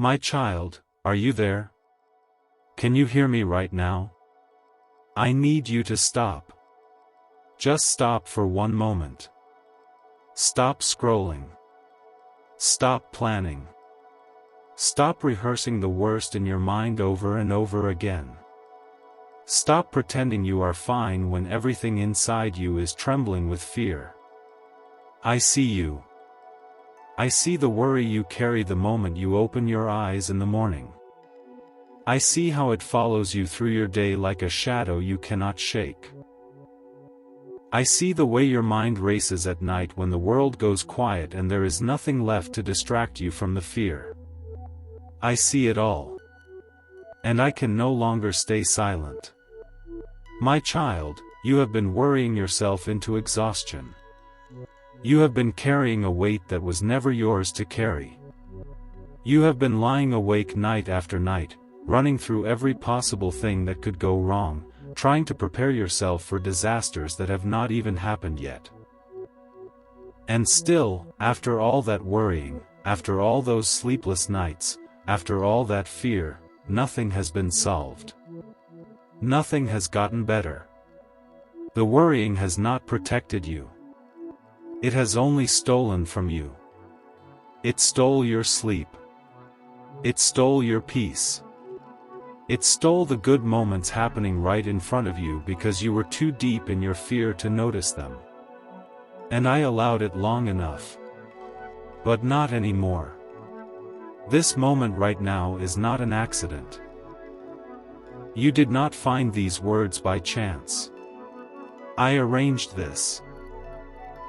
My child, are you there? Can you hear me right now? I need you to stop. Just stop for one moment. Stop scrolling. Stop planning. Stop rehearsing the worst in your mind over and over again. Stop pretending you are fine when everything inside you is trembling with fear. I see you. I see the worry you carry the moment you open your eyes in the morning. I see how it follows you through your day like a shadow you cannot shake. I see the way your mind races at night when the world goes quiet and there is nothing left to distract you from the fear. I see it all. And I can no longer stay silent. My child, you have been worrying yourself into exhaustion. You have been carrying a weight that was never yours to carry. You have been lying awake night after night, running through every possible thing that could go wrong, trying to prepare yourself for disasters that have not even happened yet. And still, after all that worrying, after all those sleepless nights, after all that fear, nothing has been solved. Nothing has gotten better. The worrying has not protected you. It has only stolen from you. It stole your sleep. It stole your peace. It stole the good moments happening right in front of you because you were too deep in your fear to notice them. And I allowed it long enough. But not anymore. This moment right now is not an accident. You did not find these words by chance. I arranged this.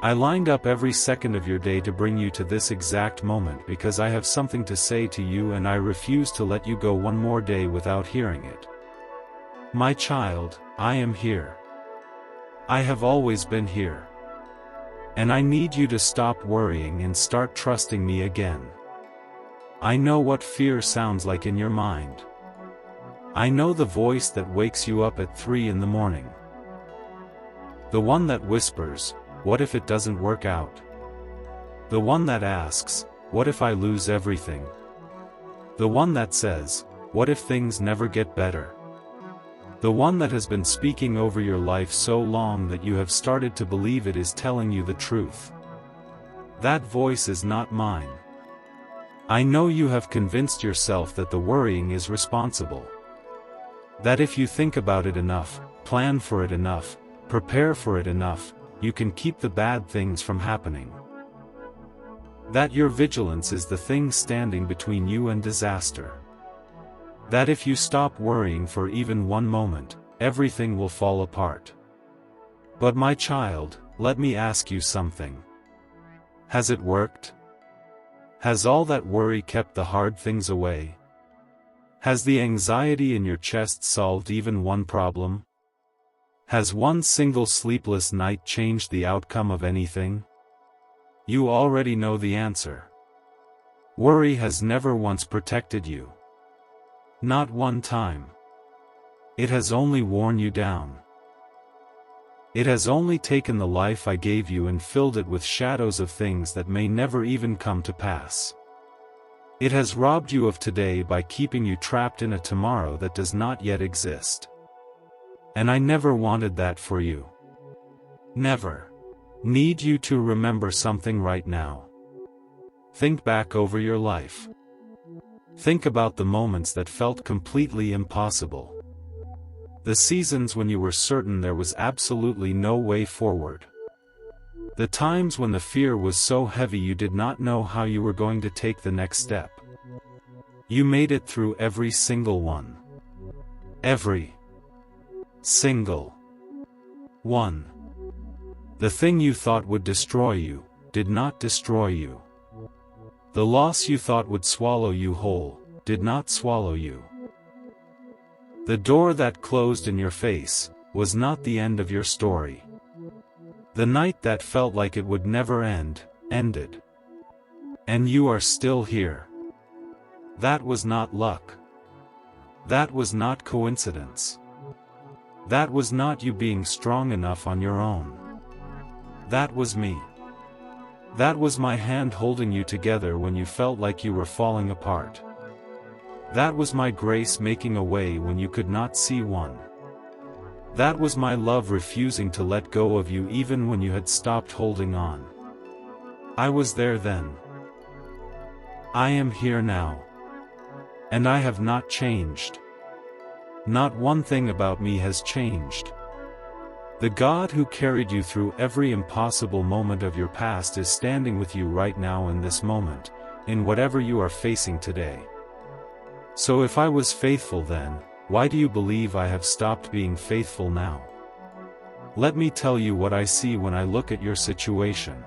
I lined up every second of your day to bring you to this exact moment because I have something to say to you and I refuse to let you go one more day without hearing it. My child, I am here. I have always been here. And I need you to stop worrying and start trusting me again. I know what fear sounds like in your mind. I know the voice that wakes you up at 3 in the morning. The one that whispers, "What if it doesn't work out?" The one that asks, "What if I lose everything?" The one that says, "What if things never get better?" The one that has been speaking over your life so long that you have started to believe it is telling you the truth. That voice is not mine. I know you have convinced yourself that the worrying is responsible. That if you think about it enough, plan for it enough, prepare for it enough, you can keep the bad things from happening. That your vigilance is the thing standing between you and disaster. That if you stop worrying for even one moment, everything will fall apart. But my child, let me ask you something. Has it worked? Has all that worry kept the hard things away? Has the anxiety in your chest solved even one problem? Has one single sleepless night changed the outcome of anything? You already know the answer. Worry has never once protected you. Not one time. It has only worn you down. It has only taken the life I gave you and filled it with shadows of things that may never even come to pass. It has robbed you of today by keeping you trapped in a tomorrow that does not yet exist. And I never wanted that for you. Never. Need you to remember something right now. Think back over your life. Think about the moments that felt completely impossible. The seasons when you were certain there was absolutely no way forward. The times when the fear was so heavy you did not know how you were going to take the next step. You made it through every single one. Every single one. The thing you thought would destroy you, did not destroy you. The loss you thought would swallow you whole, did not swallow you. The door that closed in your face, was not the end of your story. The night that felt like it would never end, ended. And you are still here. That was not luck. That was not coincidence. That was not you being strong enough on your own. That was me. That was my hand holding you together when you felt like you were falling apart. That was my grace making a way when you could not see one. That was my love refusing to let go of you even when you had stopped holding on. I was there then. I am here now. And I have not changed. Not one thing about me has changed. The God who carried you through every impossible moment of your past is standing with you right now in this moment, in whatever you are facing today. So if I was faithful then, why do you believe I have stopped being faithful now? Let me tell you what I see when I look at your situation.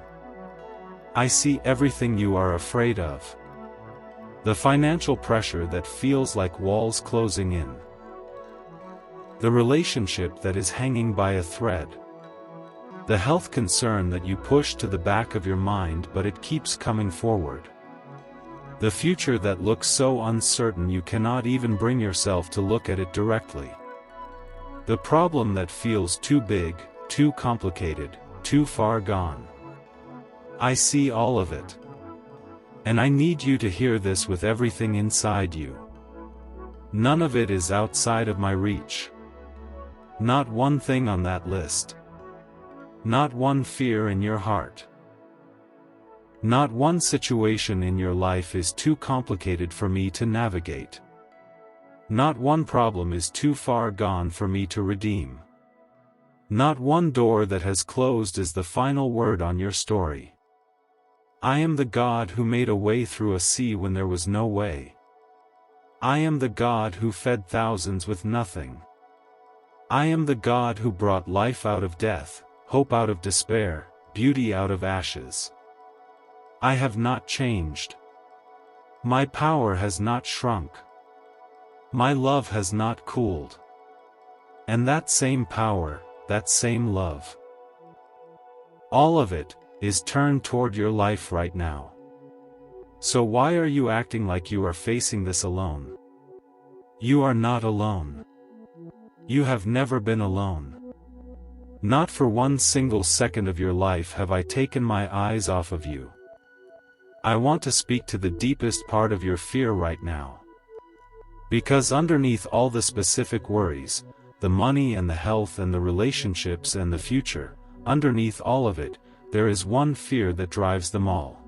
I see everything you are afraid of. The financial pressure that feels like walls closing in. The relationship that is hanging by a thread. The health concern that you push to the back of your mind but it keeps coming forward. The future that looks so uncertain you cannot even bring yourself to look at it directly. The problem that feels too big, too complicated, too far gone. I see all of it. And I need you to hear this with everything inside you. None of it is outside of my reach. Not one thing on that list. Not one fear in your heart. Not one situation in your life is too complicated for me to navigate. Not one problem is too far gone for me to redeem. Not one door that has closed is the final word on your story. I am the God who made a way through a sea when there was no way. I am the God who fed thousands with nothing. I am the God who brought life out of death, hope out of despair, beauty out of ashes. I have not changed. My power has not shrunk. My love has not cooled. And that same power, that same love, all of it, is turned toward your life right now. So why are you acting like you are facing this alone? You are not alone. You have never been alone. Not for one single second of your life have I taken my eyes off of you. I want to speak to the deepest part of your fear right now. Because underneath all the specific worries, the money and the health and the relationships and the future, underneath all of it, there is one fear that drives them all.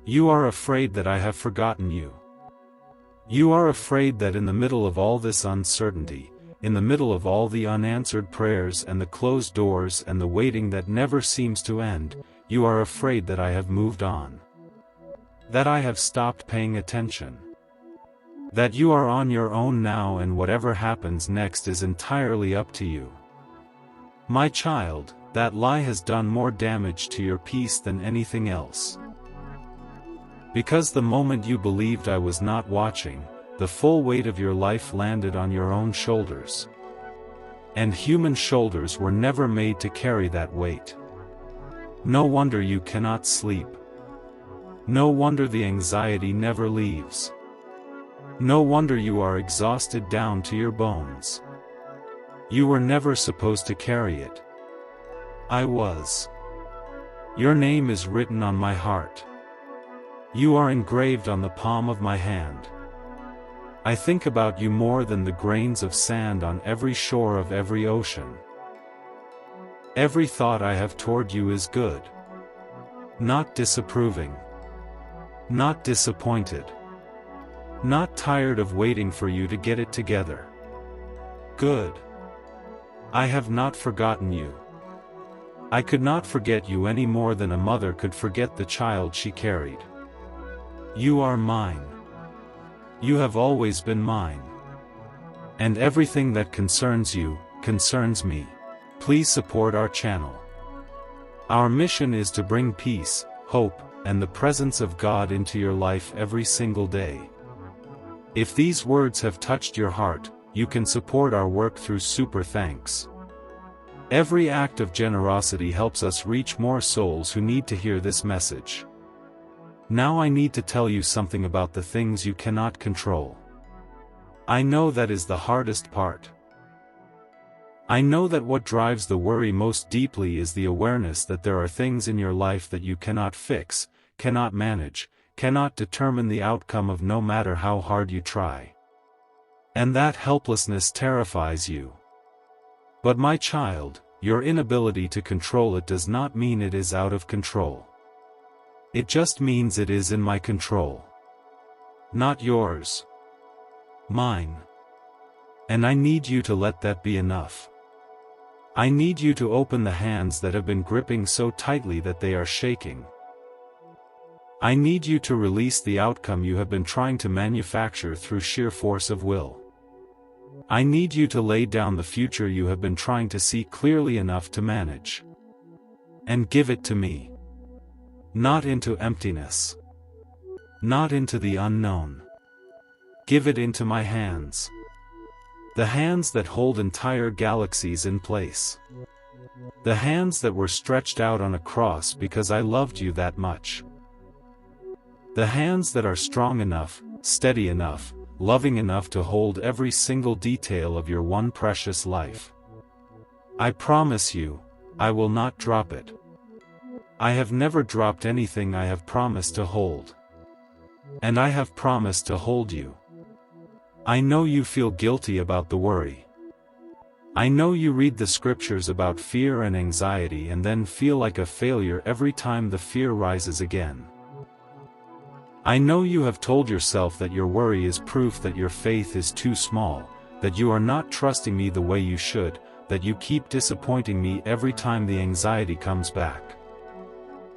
You are afraid that I have forgotten you. You are afraid that in the middle of all this uncertainty, in the middle of all the unanswered prayers and the closed doors and the waiting that never seems to end, you are afraid that I have moved on. That I have stopped paying attention. That you are on your own now and whatever happens next is entirely up to you. My child, that lie has done more damage to your peace than anything else. Because the moment you believed I was not watching, the full weight of your life landed on your own shoulders. And human shoulders were never made to carry that weight. No wonder you cannot sleep. No wonder the anxiety never leaves. No wonder you are exhausted down to your bones. You were never supposed to carry it. I was. Your name is written on my heart. You are engraved on the palm of my hand. I think about you more than the grains of sand on every shore of every ocean. Every thought I have toward you is good. Not disapproving. Not disappointed. Not tired of waiting for you to get it together. Good. I have not forgotten you. I could not forget you any more than a mother could forget the child she carried. You are mine. You have always been mine. And everything that concerns you, concerns me. Please support our channel. Our mission is to bring peace, hope, and the presence of God into your life every single day. If these words have touched your heart, you can support our work through Super Thanks. Every act of generosity helps us reach more souls who need to hear this message. Now I need to tell you something about the things you cannot control. I know that is the hardest part. I know that what drives the worry most deeply is the awareness that there are things in your life that you cannot fix, cannot manage, cannot determine the outcome of no matter how hard you try. And that helplessness terrifies you. But my child, your inability to control it does not mean it is out of control. It just means it is in my control. Not yours. Mine. And I need you to let that be enough. I need you to open the hands that have been gripping so tightly that they are shaking. I need you to release the outcome you have been trying to manufacture through sheer force of will. I need you to lay down the future you have been trying to see clearly enough to manage. And give it to me. Not into emptiness. Not into the unknown. Give it into my hands. The hands that hold entire galaxies in place. The hands that were stretched out on a cross because I loved you that much. The hands that are strong enough, steady enough, loving enough to hold every single detail of your one precious life. I promise you, I will not drop it. I have never dropped anything I have promised to hold. And I have promised to hold you. I know you feel guilty about the worry. I know you read the scriptures about fear and anxiety and then feel like a failure every time the fear rises again. I know you have told yourself that your worry is proof that your faith is too small, that you are not trusting me the way you should, that you keep disappointing me every time the anxiety comes back.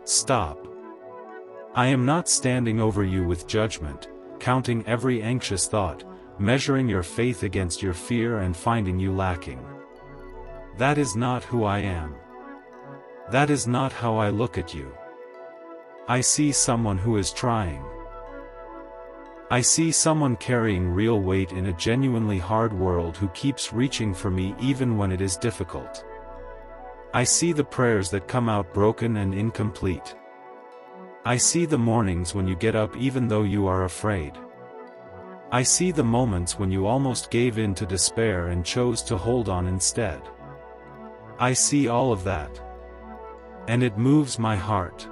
Stop. I am not standing over you with judgment, counting every anxious thought, measuring your faith against your fear and finding you lacking. That is not who I am. That is not how I look at you. I see someone who is trying. I see someone carrying real weight in a genuinely hard world who keeps reaching for me even when it is difficult. I see the prayers that come out broken and incomplete. I see the mornings when you get up even though you are afraid. I see the moments when you almost gave in to despair and chose to hold on instead. I see all of that. And it moves my heart.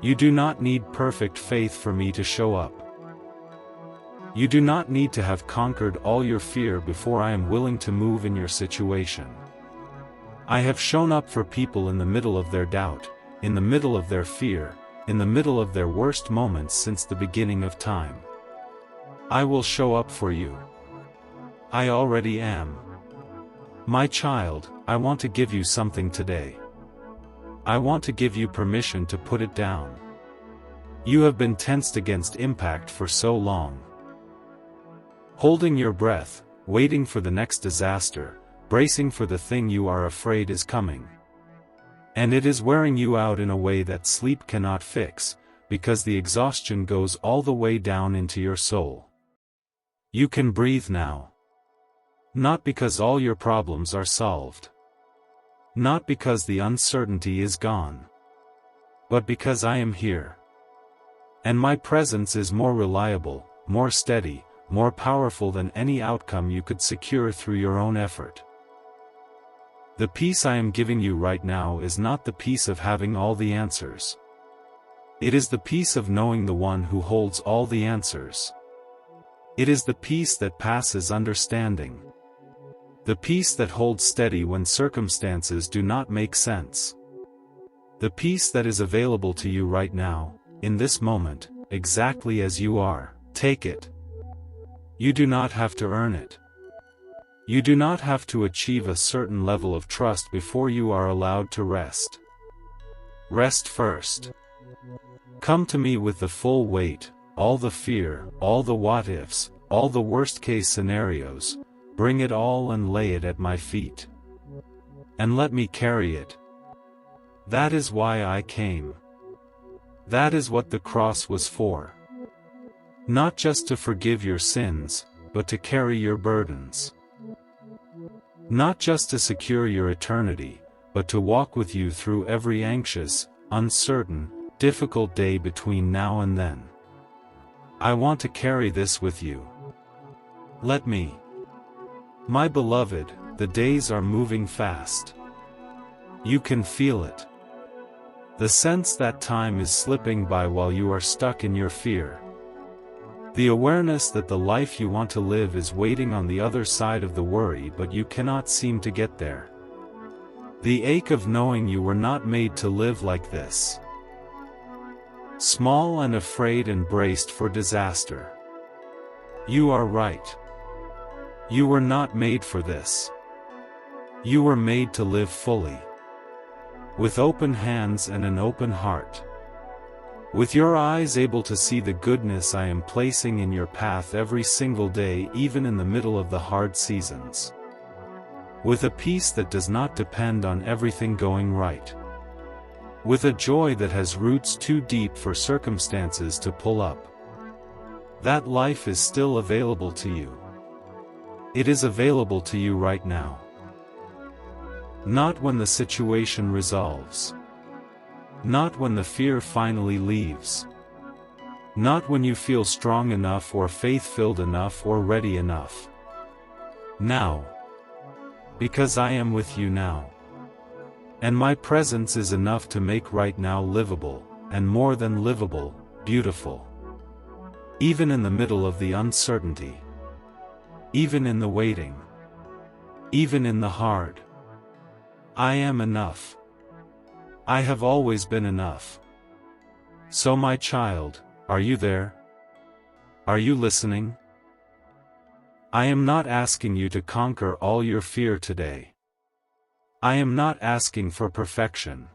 You do not need perfect faith for me to show up. You do not need to have conquered all your fear before I am willing to move in your situation. I have shown up for people in the middle of their doubt, in the middle of their fear, in the middle of their worst moments since the beginning of time. I will show up for you. I already am. My child, I want to give you something today. I want to give you permission to put it down. You have been tensed against impact for so long. Holding your breath, waiting for the next disaster, bracing for the thing you are afraid is coming. And it is wearing you out in a way that sleep cannot fix, because the exhaustion goes all the way down into your soul. You can breathe now. Not because all your problems are solved. Not because the uncertainty is gone. But because I am here. And my presence is more reliable, more steady, more powerful than any outcome you could secure through your own effort. The peace I am giving you right now is not the peace of having all the answers. It is the peace of knowing the one who holds all the answers. It is the peace that passes understanding. The peace that holds steady when circumstances do not make sense. The peace that is available to you right now, in this moment, exactly as you are. Take it. You do not have to earn it. You do not have to achieve a certain level of trust before you are allowed to rest. Rest first. Come to me with the full weight, all the fear, all the what-ifs, all the worst-case scenarios, bring it all and lay it at my feet. And let me carry it. That is why I came. That is what the cross was for. Not just to forgive your sins, but to carry your burdens. Not just to secure your eternity, but to walk with you through every anxious, uncertain, difficult day between now and then. I want to carry this with you. Let me. My beloved, the days are moving fast. You can feel it. The sense that time is slipping by while you are stuck in your fear. The awareness that the life you want to live is waiting on the other side of the worry but you cannot seem to get there. The ache of knowing you were not made to live like this. Small and afraid and braced for disaster. You are right. You were not made for this. You were made to live fully. With open hands and an open heart. With your eyes able to see the goodness I am placing in your path every single day, even in the middle of the hard seasons. With a peace that does not depend on everything going right. With a joy that has roots too deep for circumstances to pull up. That life is still available to you. It is available to you right now. Not when the situation resolves. Not when the fear finally leaves. Not when you feel strong enough or faith-filled enough or ready enough. Now. Because I am with you now. And my presence is enough to make right now livable, and more than livable, beautiful. Even in the middle of the uncertainty. Even in the waiting. Even in the hard. I am enough. I have always been enough. So my child, are you there? Are you listening? I am not asking you to conquer all your fear today. I am not asking for perfection.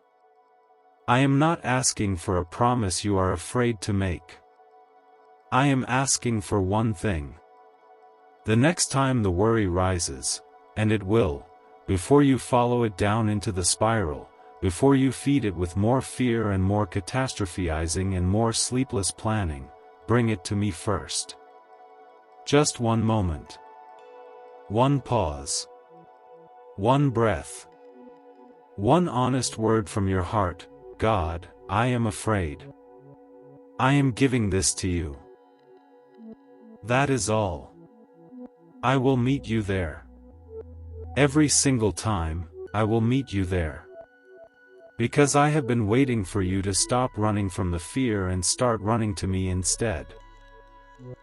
I am not asking for a promise you are afraid to make. I am asking for one thing. The next time the worry rises, and it will, before you follow it down into the spiral, before you feed it with more fear and more catastrophizing and more sleepless planning, bring it to me first. Just one moment. One pause. One breath. One honest word from your heart, God, I am afraid. I am giving this to you. That is all. I will meet you there. Every single time, I will meet you there. Because I have been waiting for you to stop running from the fear and start running to me instead.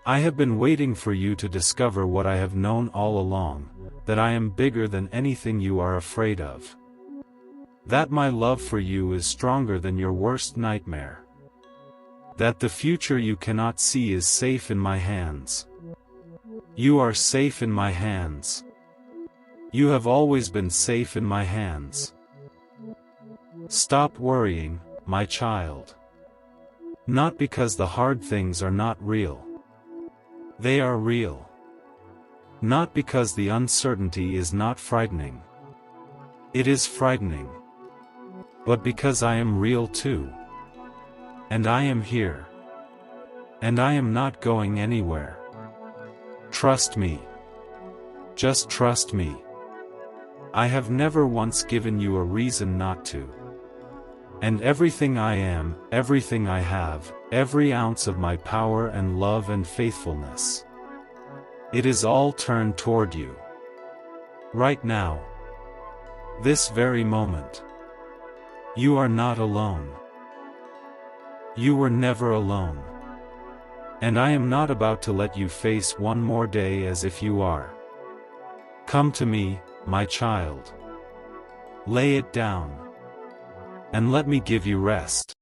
I have been waiting for you to discover what I have known all along, that I am bigger than anything you are afraid of. That my love for you is stronger than your worst nightmare. That the future you cannot see is safe in my hands. You are safe in my hands. You have always been safe in my hands. Stop worrying, my child. Not because the hard things are not real. They are real. Not because the uncertainty is not frightening. It is frightening. But because I am real too. And I am here. And I am not going anywhere. Trust me. Just trust me. I have never once given you a reason not to. And everything I am, everything I have, every ounce of my power and love and faithfulness. It is all turned toward you. Right now. This very moment. You are not alone. You were never alone. And I am not about to let you face one more day as if you are. Come to me, my child. Lay it down. And let me give you rest.